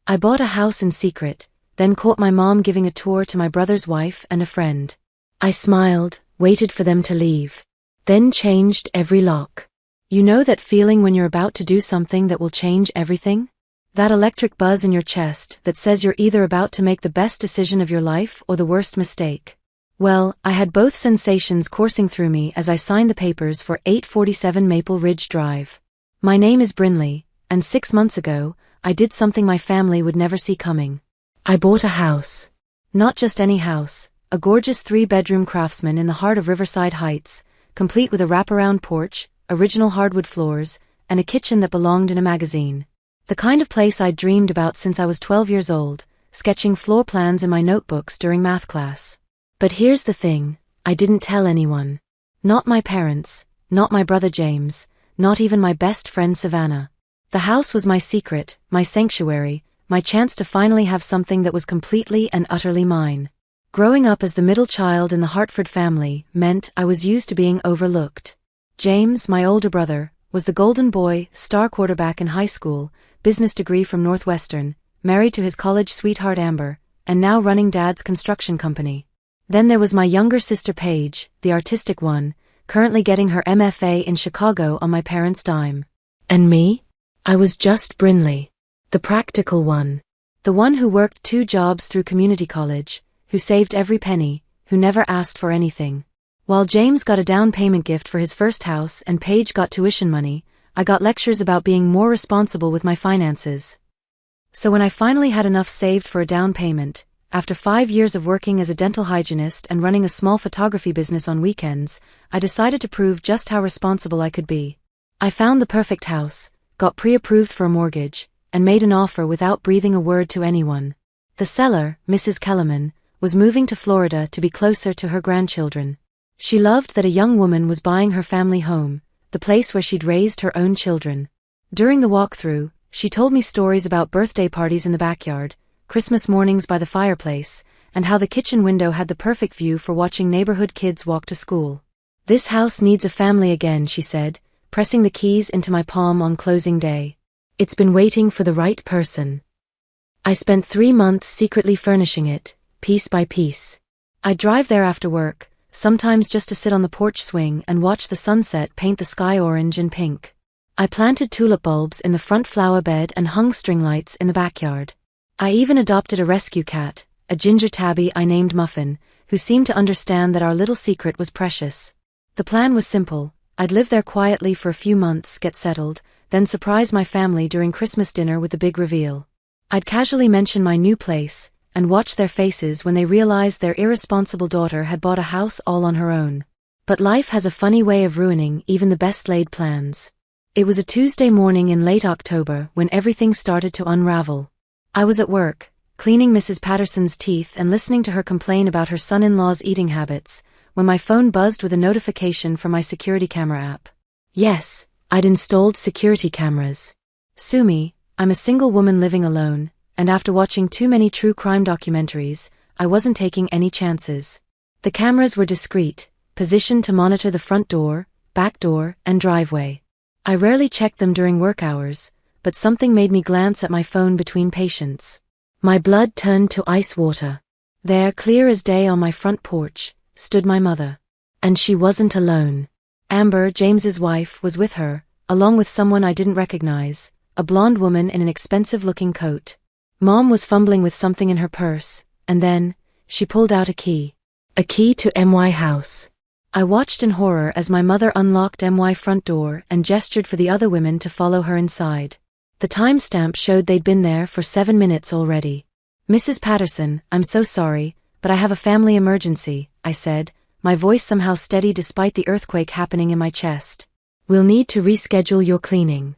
I bought a house in secret, then caught my mom giving a tour to my brother's wife and a friend. I smiled, waited for them to leave. Then changed every lock. You know that feeling when you're about to do something that will change everything? That electric buzz in your chest that says you're either about to make the best decision of your life or the worst mistake. Well, I had both sensations coursing through me as I signed the papers for 847 Maple Ridge Drive. My name is Brinley, and 6 months ago, I did something my family would never see coming. I bought a house. Not just any house, a gorgeous 3-bedroom Craftsman in the heart of Riverside Heights, complete with a wraparound porch, original hardwood floors, and a kitchen that belonged in a magazine. The kind of place I'd dreamed about since I was 12 years old, sketching floor plans in my notebooks during math class. But here's the thing, I didn't tell anyone. Not my parents, not my brother James, not even my best friend Savannah. The house was my secret, my sanctuary, my chance to finally have something that was completely and utterly mine. Growing up as the middle child in the Hartford family meant I was used to being overlooked. James, my older brother, was the golden boy, star quarterback in high school, business degree from Northwestern, married to his college sweetheart Amber, and now running Dad's construction company. Then there was my younger sister Paige, the artistic one, currently getting her MFA in Chicago on my parents' dime. And me? I was just Brinley. The practical one. The one who worked 2 jobs through community college, who saved every penny, who never asked for anything. While James got a down payment gift for his first house and Paige got tuition money, I got lectures about being more responsible with my finances. So when I finally had enough saved for a down payment, after 5 years of working as a dental hygienist and running a small photography business on weekends, I decided to prove just how responsible I could be. I found the perfect house, got pre-approved for a mortgage, and made an offer without breathing a word to anyone. The seller, Mrs. Kellerman, was moving to Florida to be closer to her grandchildren. She loved that a young woman was buying her family home, the place where she'd raised her own children. During the walkthrough, she told me stories about birthday parties in the backyard, Christmas mornings by the fireplace, and how the kitchen window had the perfect view for watching neighborhood kids walk to school. "This house needs a family again," she said, pressing the keys into my palm on closing day. "It's been waiting for the right person." I spent 3 months secretly furnishing it, piece by piece. I'd drive there after work, sometimes just to sit on the porch swing and watch the sunset paint the sky orange and pink. I planted tulip bulbs in the front flower bed and hung string lights in the backyard. I even adopted a rescue cat, a ginger tabby I named Muffin, who seemed to understand that our little secret was precious. The plan was simple. I'd live there quietly for a few months, get settled, then surprise my family during Christmas dinner with the big reveal. I'd casually mention my new place, and watch their faces when they realized their irresponsible daughter had bought a house all on her own. But life has a funny way of ruining even the best-laid plans. It was a Tuesday morning in late October when everything started to unravel. I was at work, cleaning Mrs. Patterson's teeth and listening to her complain about her son-in-law's eating habits, when my phone buzzed with a notification from my security camera app. Yes, I'd installed security cameras. Sue me, I'm a single woman living alone, and after watching too many true crime documentaries, I wasn't taking any chances. The cameras were discreet, positioned to monitor the front door, back door, and driveway. I rarely checked them during work hours, but something made me glance at my phone between patients. My blood turned to ice water. There, clear as day on my front porch, stood my mother. And she wasn't alone. Amber, James's wife, was with her, along with someone I didn't recognize, a blonde woman in an expensive-looking coat. Mom was fumbling with something in her purse, and then, she pulled out a key. A key to MY house. I watched in horror as my mother unlocked MY front door and gestured for the other women to follow her inside. The timestamp showed they'd been there for 7 minutes already. "Mrs. Patterson, I'm so sorry, but I have a family emergency," I said, my voice somehow steady despite the earthquake happening in my chest. "We'll need to reschedule your cleaning."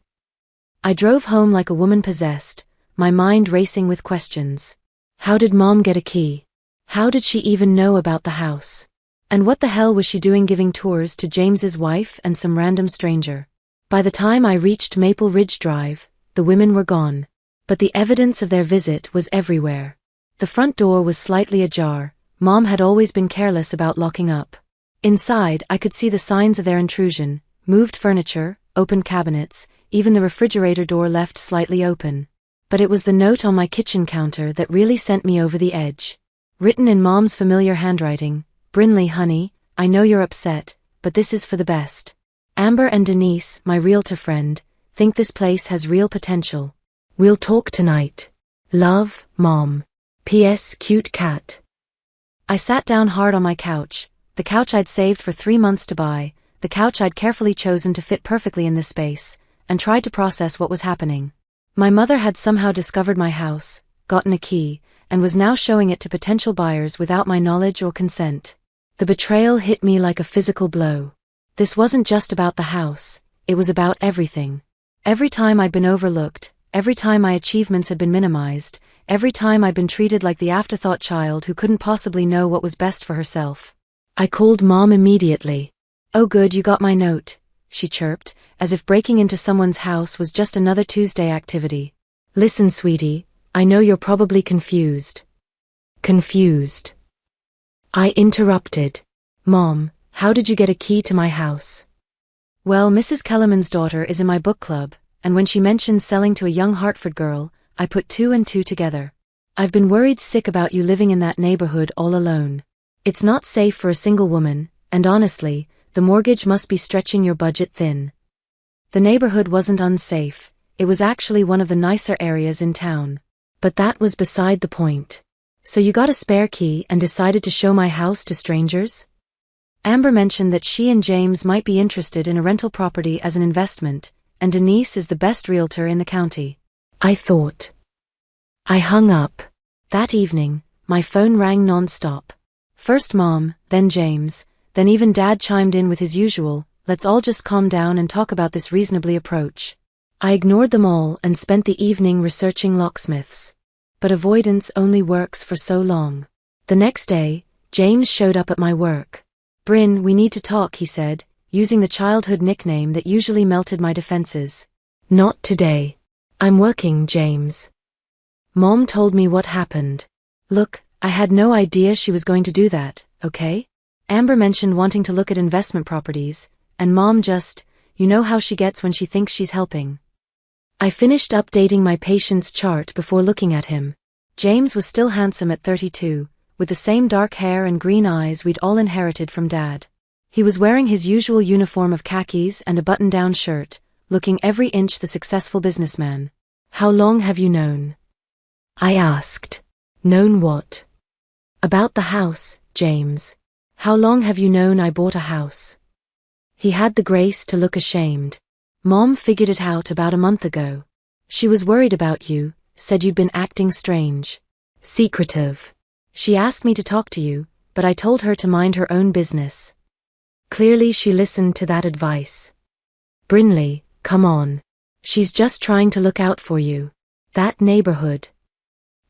I drove home like a woman possessed, my mind racing with questions. How did Mom get a key? How did she even know about the house? And what the hell was she doing giving tours to James's wife and some random stranger? By the time I reached Maple Ridge Drive, the women were gone. But the evidence of their visit was everywhere. The front door was slightly ajar. Mom had always been careless about locking up. Inside, I could see the signs of their intrusion: moved furniture, open cabinets, even the refrigerator door left slightly open. But it was the note on my kitchen counter that really sent me over the edge. Written in Mom's familiar handwriting, "Brinley, honey, I know you're upset, but this is for the best. Amber and Denise, my realtor friend, think this place has real potential. We'll talk tonight. Love, Mom. P.S. Cute cat." I sat down hard on my couch, the couch I'd saved for 3 months to buy, the couch I'd carefully chosen to fit perfectly in this space, and tried to process what was happening. My mother had somehow discovered my house, gotten a key, and was now showing it to potential buyers without my knowledge or consent. The betrayal hit me like a physical blow. This wasn't just about the house, it was about everything. Every time I'd been overlooked, every time my achievements had been minimized, every time I'd been treated like the afterthought child who couldn't possibly know what was best for herself. I called Mom immediately. "Oh good, you got my note," she chirped, as if breaking into someone's house was just another Tuesday activity. "Listen, sweetie, I know you're probably confused." Confused. I interrupted. "Mom, how did you get a key to my house?" "Well, Mrs. Kellerman's daughter is in my book club, and when she mentioned selling to a young Hartford girl, I put 2 and 2 together. I've been worried sick about you living in that neighborhood all alone. It's not safe for a single woman, and honestly, the mortgage must be stretching your budget thin." The neighborhood wasn't unsafe, it was actually one of the nicer areas in town. But that was beside the point. "So you got a spare key and decided to show my house to strangers?" Amber mentioned that she and James might be interested in a rental property as an investment, and Denise is the best realtor in the county. I thought. I hung up. That evening, my phone rang non-stop. First Mom, then James, then even Dad chimed in with his usual, "Let's all just calm down and talk about this reasonably" approach. I ignored them all and spent the evening researching locksmiths. But avoidance only works for so long. The next day, James showed up at my work. "Bryn, we need to talk," he said, using the childhood nickname that usually melted my defenses. "Not today. I'm working, James." Mom told me what happened. Look, I had no idea she was going to do that, okay? Amber mentioned wanting to look at investment properties, and Mom just, you know how she gets when she thinks she's helping. I finished updating my patience chart before looking at him. James was still handsome at 32, with the same dark hair and green eyes we'd all inherited from Dad. He was wearing his usual uniform of khakis and a button-down shirt, looking every inch the successful businessman. "How long have you known?" I asked. "Known what?" "About the house, James. How long have you known I bought a house?" He had the grace to look ashamed. "Mom figured it out about a month ago. She was worried about you, said you'd been acting strange. Secretive. She asked me to talk to you, but I told her to mind her own business." Clearly she listened to that advice. "Brinley, come on. She's just trying to look out for you. That neighborhood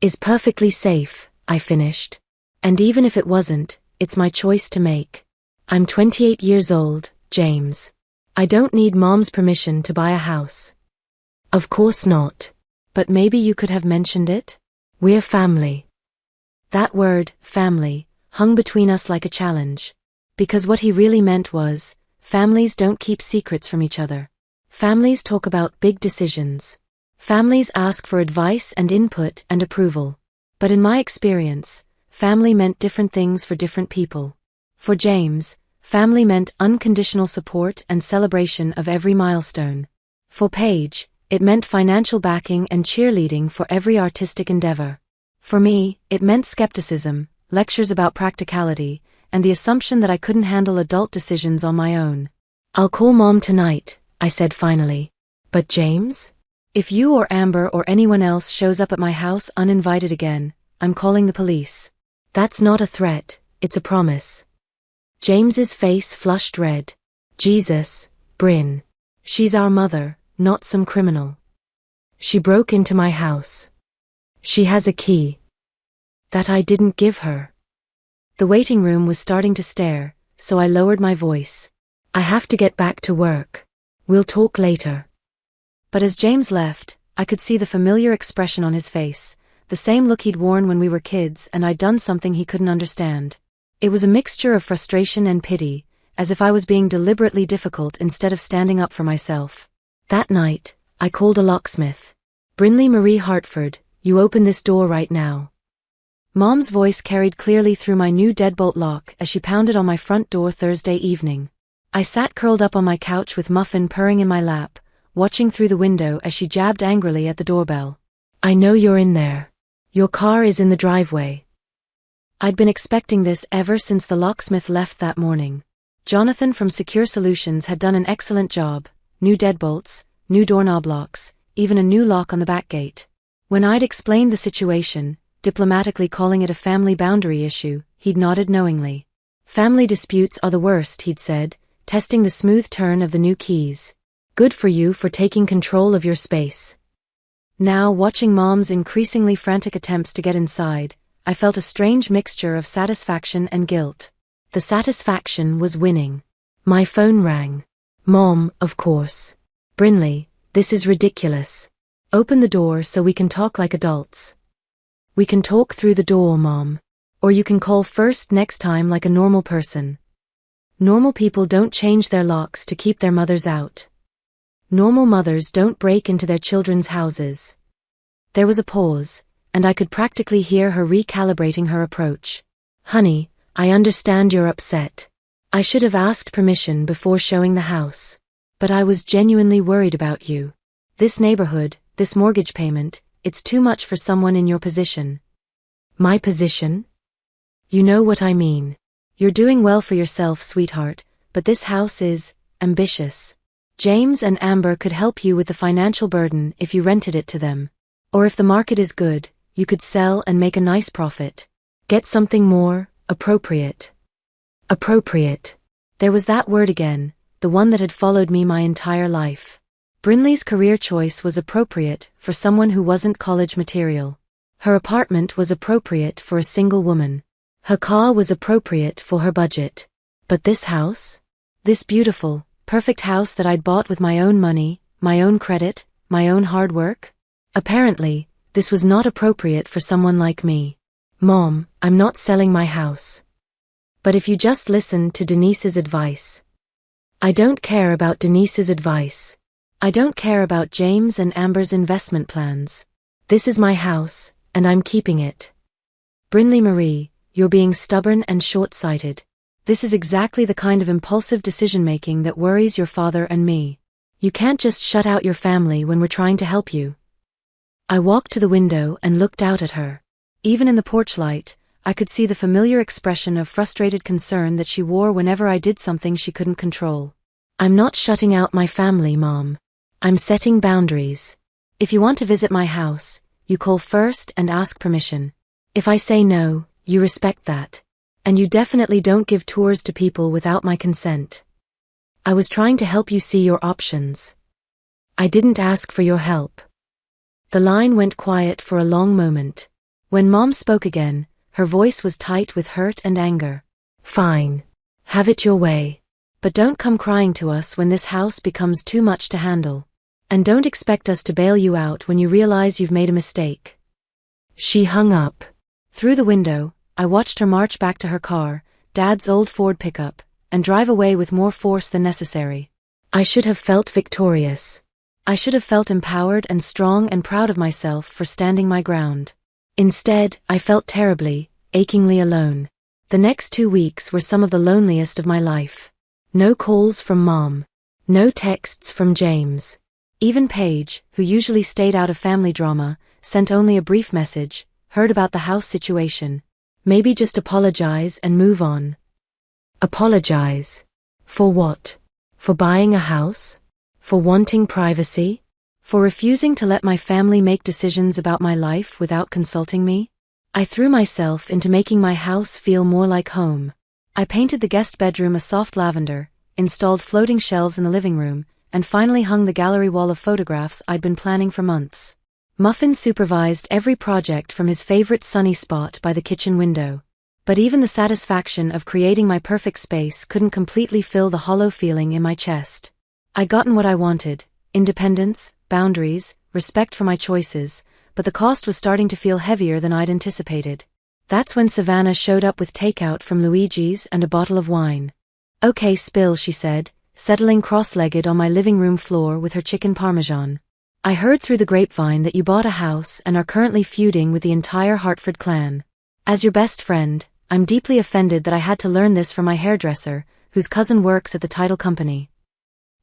is perfectly safe," I finished. "And even if it wasn't, it's my choice to make. I'm 28 years old, James. I don't need Mom's permission to buy a house." "Of course not. But maybe you could have mentioned it? We're family." That word, family, hung between us like a challenge. Because what he really meant was, families don't keep secrets from each other. Families talk about big decisions. Families ask for advice and input and approval. But in my experience, family meant different things for different people. For James, family meant unconditional support and celebration of every milestone. For Paige, it meant financial backing and cheerleading for every artistic endeavor. For me, it meant skepticism, lectures about practicality, and the assumption that I couldn't handle adult decisions on my own. "I'll call Mom tonight," I said finally. "But James? If you or Amber or anyone else shows up at my house uninvited again, I'm calling the police." "That's not a threat, it's a promise." James's face flushed red. "Jesus, Bryn. She's our mother, not some criminal. She broke into my house. She has a key that I didn't give her." The waiting room was starting to stare, so I lowered my voice. "I have to get back to work. We'll talk later." But as James left, I could see the familiar expression on his face, the same look he'd worn when we were kids and I'd done something he couldn't understand. It was a mixture of frustration and pity, as if I was being deliberately difficult instead of standing up for myself. That night, I called a locksmith. Brinley Marie Hartford, you open this door right now. Mom's voice carried clearly through my new deadbolt lock as she pounded on my front door Thursday evening. I sat curled up on my couch with Muffin purring in my lap, watching through the window as she jabbed angrily at the doorbell. I know you're in there. Your car is in the driveway. I'd been expecting this ever since the locksmith left that morning. Jonathan from Secure Solutions had done an excellent job. New deadbolts, new doorknob locks, even a new lock on the back gate. When I'd explained the situation, diplomatically calling it a family boundary issue, he'd nodded knowingly. Family disputes are the worst, he'd said, testing the smooth turn of the new keys. Good for you for taking control of your space. Now, watching Mom's increasingly frantic attempts to get inside, I felt a strange mixture of satisfaction and guilt. The satisfaction was winning. My phone rang. Mom, of course. Brinley, this is ridiculous. Open the door so we can talk like adults. We can talk through the door, Mom. Or you can call first next time like a normal person. Normal people don't change their locks to keep their mothers out. Normal mothers don't break into their children's houses. There was a pause, and I could practically hear her recalibrating her approach. Honey, I understand you're upset. I should have asked permission before showing the house. But I was genuinely worried about you. This neighborhood, this mortgage payment, it's too much for someone in your position. My position? You know what I mean. You're doing well for yourself, sweetheart, but this house is ambitious. James and Amber could help you with the financial burden if you rented it to them. Or if the market is good, you could sell and make a nice profit. Get something more appropriate. Appropriate. There was that word again, the one that had followed me my entire life. Brinley's career choice was appropriate for someone who wasn't college material. Her apartment was appropriate for a single woman. Her car was appropriate for her budget. But this house? This beautiful, perfect house that I'd bought with my own money, my own credit, my own hard work? Apparently, this was not appropriate for someone like me. Mom, I'm not selling my house. But if you just listen to Denise's advice. I don't care about Denise's advice. I don't care about James and Amber's investment plans. This is my house, and I'm keeping it. Brinley Marie, you're being stubborn and short-sighted. This is exactly the kind of impulsive decision-making that worries your father and me. You can't just shut out your family when we're trying to help you. I walked to the window and looked out at her. Even in the porch light, I could see the familiar expression of frustrated concern that she wore whenever I did something she couldn't control. I'm not shutting out my family, Mom. I'm setting boundaries. If you want to visit my house, you call first and ask permission. If I say no, you respect that. And you definitely don't give tours to people without my consent. I was trying to help you see your options. I didn't ask for your help. The line went quiet for a long moment. When Mom spoke again, her voice was tight with hurt and anger. Fine. Have it your way. But don't come crying to us when this house becomes too much to handle. And don't expect us to bail you out when you realize you've made a mistake. She hung up. Through the window, I watched her march back to her car, Dad's old Ford pickup, and drive away with more force than necessary. I should have felt victorious. I should have felt empowered and strong and proud of myself for standing my ground. Instead, I felt terribly, achingly alone. The next 2 weeks were some of the loneliest of my life. No calls from Mom. No texts from James. Even Paige, who usually stayed out of family drama, sent only a brief message, heard about the house situation. Maybe just apologize and move on. Apologize? For what? For buying a house? For wanting privacy? For refusing to let my family make decisions about my life without consulting me? I threw myself into making my house feel more like home. I painted the guest bedroom a soft lavender, installed floating shelves in the living room, and finally hung the gallery wall of photographs I'd been planning for months. Muffin supervised every project from his favorite sunny spot by the kitchen window. But even the satisfaction of creating my perfect space couldn't completely fill the hollow feeling in my chest. I'd gotten what I wanted: independence, boundaries, respect for my choices, but the cost was starting to feel heavier than I'd anticipated. That's when Savannah showed up with takeout from Luigi's and a bottle of wine. Okay, spill, she said, settling cross-legged on my living room floor with her chicken parmesan. I heard through the grapevine that you bought a house and are currently feuding with the entire Hartford clan. As your best friend, I'm deeply offended that I had to learn this from my hairdresser, whose cousin works at the title company.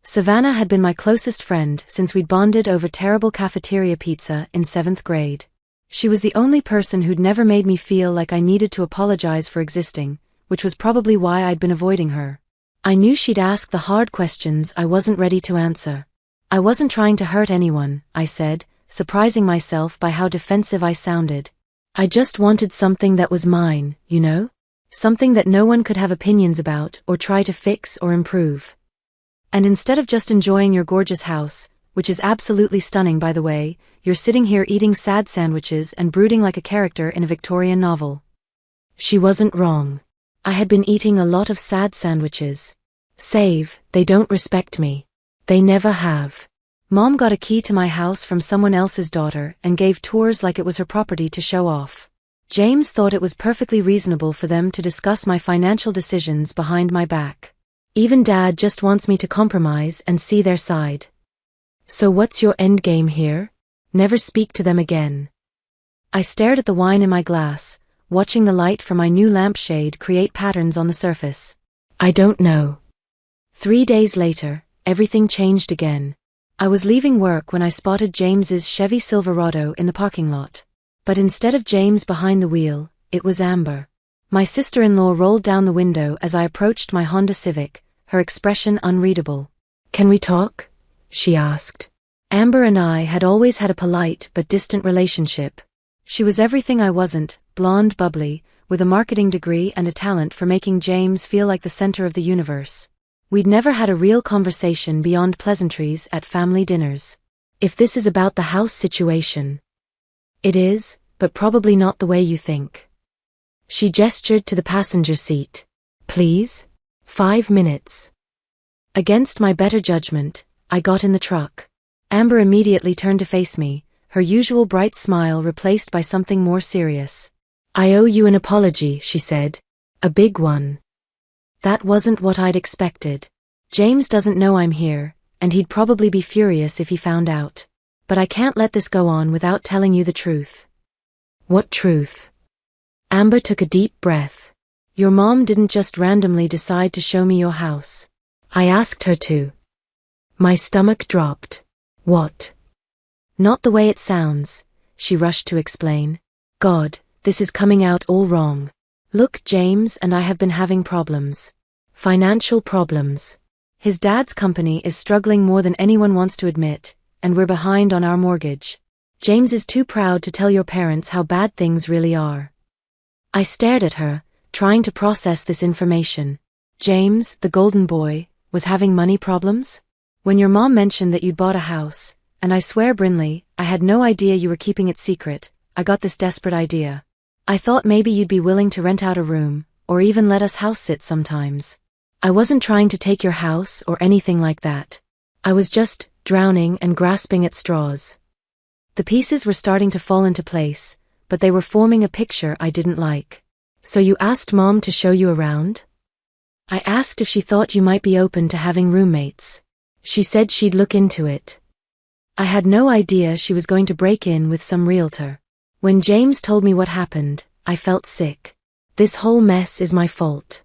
Savannah had been my closest friend since we'd bonded over terrible cafeteria pizza in 7th grade. She was the only person who'd never made me feel like I needed to apologize for existing, which was probably why I'd been avoiding her. I knew she'd ask the hard questions I wasn't ready to answer. I wasn't trying to hurt anyone, I said, surprising myself by how defensive I sounded. I just wanted something that was mine, you know? Something that no one could have opinions about or try to fix or improve. And instead of just enjoying your gorgeous house, which is absolutely stunning by the way, you're sitting here eating sad sandwiches and brooding like a character in a Victorian novel. She wasn't wrong. I had been eating a lot of sad sandwiches. Save, they don't respect me. They never have. Mom got a key to my house from someone else's daughter and gave tours like it was her property to show off. James thought it was perfectly reasonable for them to discuss my financial decisions behind my back. Even Dad just wants me to compromise and see their side. So what's your endgame here? Never speak to them again. I stared at the wine in my glass, watching the light from my new lampshade create patterns on the surface. I don't know. 3 days later, everything changed again. I was leaving work when I spotted James's Chevy Silverado in the parking lot. But instead of James behind the wheel, it was Amber. My sister-in-law rolled down the window as I approached my Honda Civic, her expression unreadable. "Can we talk?" she asked. Amber and I had always had a polite but distant relationship. She was everything I wasn't, blonde bubbly, with a marketing degree and a talent for making James feel like the center of the universe. We'd never had a real conversation beyond pleasantries at family dinners. If this is about the house situation. It is, but probably not the way you think. She gestured to the passenger seat. Please? 5 minutes. Against my better judgment, I got in the truck. Amber immediately turned to face me, her usual bright smile replaced by something more serious. I owe you an apology, she said. A big one. That wasn't what I'd expected. James doesn't know I'm here, and he'd probably be furious if he found out. But I can't let this go on without telling you the truth. What truth? Amber took a deep breath. Your mom didn't just randomly decide to show me your house. I asked her to. My stomach dropped. What? Not the way it sounds, she rushed to explain. God, this is coming out all wrong. Look, James and I have been having problems. Financial problems. His dad's company is struggling more than anyone wants to admit, and we're behind on our mortgage. James is too proud to tell your parents how bad things really are. I stared at her, trying to process this information. James, the golden boy, was having money problems? When your mom mentioned that you'd bought a house, and I swear, Brinley, I had no idea you were keeping it secret, I got this desperate idea. I thought maybe you'd be willing to rent out a room, or even let us house sit sometimes. I wasn't trying to take your house or anything like that. I was just drowning and grasping at straws. The pieces were starting to fall into place, but they were forming a picture I didn't like. So you asked Mom to show you around? I asked if she thought you might be open to having roommates. She said she'd look into it. I had no idea she was going to break in with some realtor. When James told me what happened, I felt sick. This whole mess is my fault.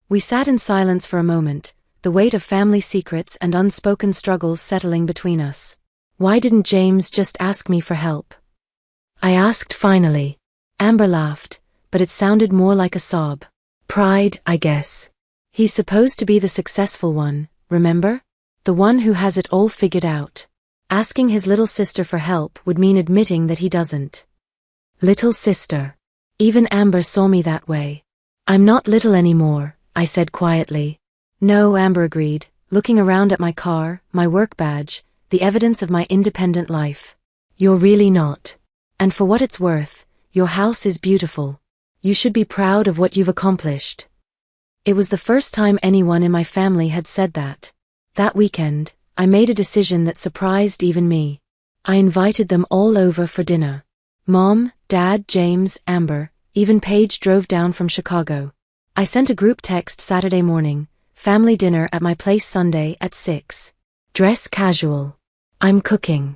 We sat in silence for a moment, the weight of family secrets and unspoken struggles settling between us. Why didn't James just ask me for help? I asked finally. Amber laughed, but it sounded more like a sob. Pride, I guess. He's supposed to be the successful one, remember? The one who has it all figured out. Asking his little sister for help would mean admitting that he doesn't. Little sister. Even Amber saw me that way. I'm not little anymore, I said quietly. No, Amber agreed, looking around at my car, my work badge, the evidence of my independent life. You're really not. And for what it's worth, your house is beautiful. You should be proud of what you've accomplished. It was the first time anyone in my family had said that. That weekend, I made a decision that surprised even me. I invited them all over for dinner. Mom, Dad, James, Amber, even Paige drove down from Chicago. I sent a group text Saturday morning, family dinner at my place Sunday at 6. Dress casual. I'm cooking.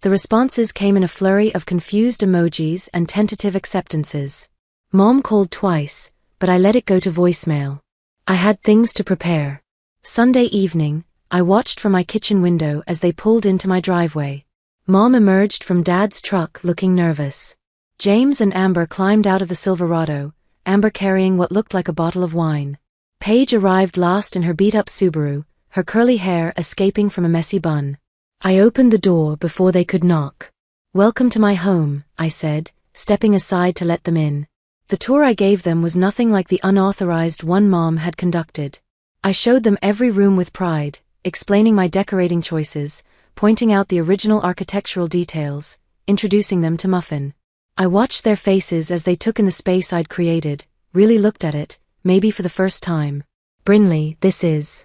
The responses came in a flurry of confused emojis and tentative acceptances. Mom called twice, but I let it go to voicemail. I had things to prepare. Sunday evening, I watched from my kitchen window as they pulled into my driveway. Mom emerged from Dad's truck looking nervous. James and Amber climbed out of the Silverado, Amber carrying what looked like a bottle of wine. Paige arrived last in her beat-up Subaru, her curly hair escaping from a messy bun. I opened the door before they could knock. "Welcome to my home," I said, stepping aside to let them in. The tour I gave them was nothing like the unauthorized one Mom had conducted. I showed them every room with pride, explaining my decorating choices, pointing out the original architectural details, introducing them to Muffin. I watched their faces as they took in the space I'd created, really looked at it, maybe for the first time. "Brinley, this is..."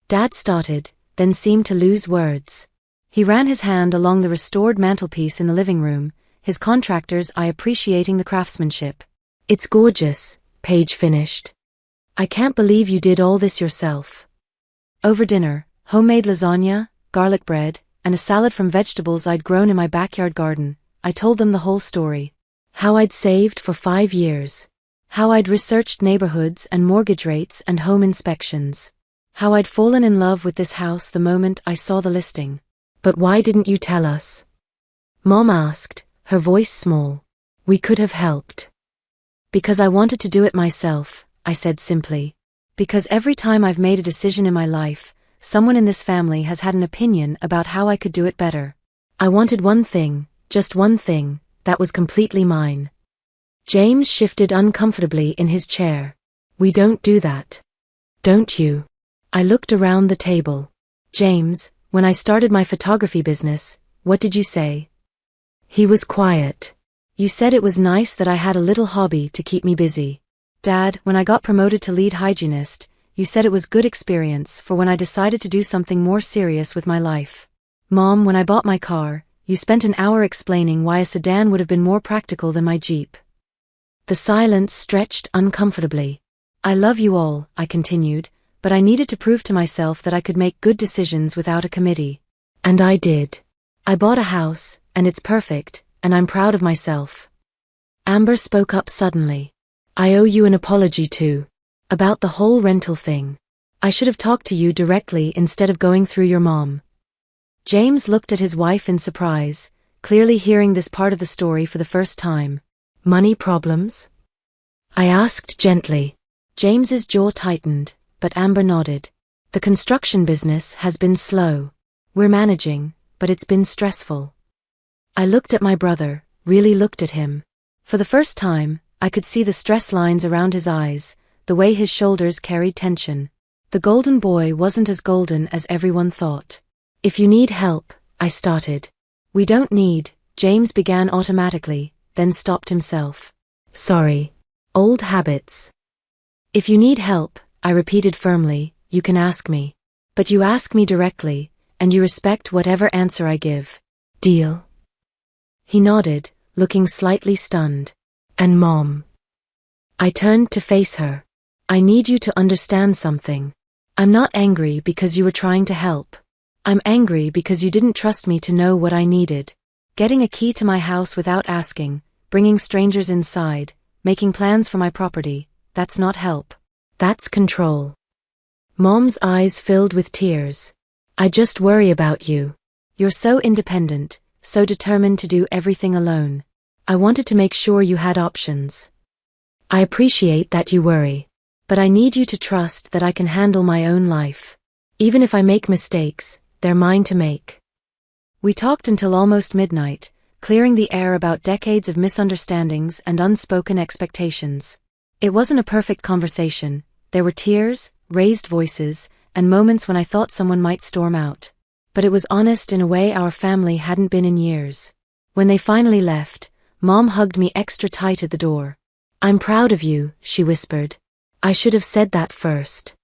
Dad started, then seemed to lose words. He ran his hand along the restored mantelpiece in the living room, his contractor's eye appreciating the craftsmanship. "It's gorgeous," Paige finished. "I can't believe you did all this yourself." Over dinner, homemade lasagna, garlic bread, and a salad from vegetables I'd grown in my backyard garden, I told them the whole story. How I'd saved for 5 years. How I'd researched neighborhoods and mortgage rates and home inspections. How I'd fallen in love with this house the moment I saw the listing. "But why didn't you tell us?" Mom asked, her voice small. "We could have helped." "Because I wanted to do it myself," I said simply. "Because every time I've made a decision in my life, someone in this family has had an opinion about how I could do it better. I wanted one thing, just one thing, that was completely mine." James shifted uncomfortably in his chair. "We don't do that. Don't you?" I looked around the table. "James, when I started my photography business, what did you say?" He was quiet. "You said it was nice that I had a little hobby to keep me busy." "Dad, when I got promoted to lead hygienist, you said it was good experience for when I decided to do something more serious with my life." "Mom, when I bought my car, you spent an hour explaining why a sedan would have been more practical than my Jeep." The silence stretched uncomfortably. "I love you all," I continued, "but I needed to prove to myself that I could make good decisions without a committee. And I did. I bought a house, and it's perfect, and I'm proud of myself." Amber spoke up suddenly. "I owe you an apology too. About the whole rental thing. I should have talked to you directly instead of going through your mom." James looked at his wife in surprise, clearly hearing this part of the story for the first time. "Money problems?" I asked gently. James's jaw tightened, but Amber nodded. "The construction business has been slow. We're managing, but it's been stressful." I looked at my brother, really looked at him. For the first time, I could see the stress lines around his eyes, the way his shoulders carried tension. The golden boy wasn't as golden as everyone thought. "If you need help," I started. "We don't need," James began automatically, then stopped himself. "Sorry. Old habits." "If you need help," I repeated firmly, "you can ask me. But you ask me directly, and you respect whatever answer I give. Deal?" He nodded, looking slightly stunned. "And Mom?" I turned to face her. "I need you to understand something. I'm not angry because you were trying to help. I'm angry because you didn't trust me to know what I needed. Getting a key to my house without asking, bringing strangers inside, making plans for my property, that's not help. That's control." Mom's eyes filled with tears. "I just worry about you. You're so independent, so determined to do everything alone. I wanted to make sure you had options. I appreciate that you worry. But I need you to trust that I can handle my own life. Even if I make mistakes, they're mine to make." We talked until almost midnight, clearing the air about decades of misunderstandings and unspoken expectations. It wasn't a perfect conversation. There were tears, raised voices, and moments when I thought someone might storm out. But it was honest in a way our family hadn't been in years. When they finally left, Mom hugged me extra tight at the door. "I'm proud of you," she whispered. "I should have said that first."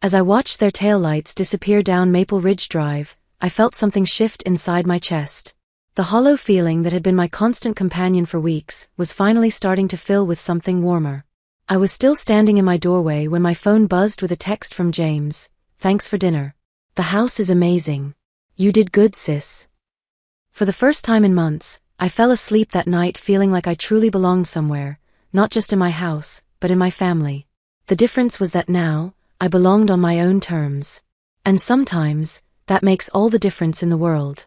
As I watched their taillights disappear down Maple Ridge Drive, I felt something shift inside my chest. The hollow feeling that had been my constant companion for weeks was finally starting to fill with something warmer. I was still standing in my doorway when my phone buzzed with a text from James. "Thanks for dinner. The house is amazing. You did good, sis." For the first time in months, I fell asleep that night feeling like I truly belonged somewhere, not just in my house, but in my family. The difference was that now, I belonged on my own terms. And sometimes, that makes all the difference in the world.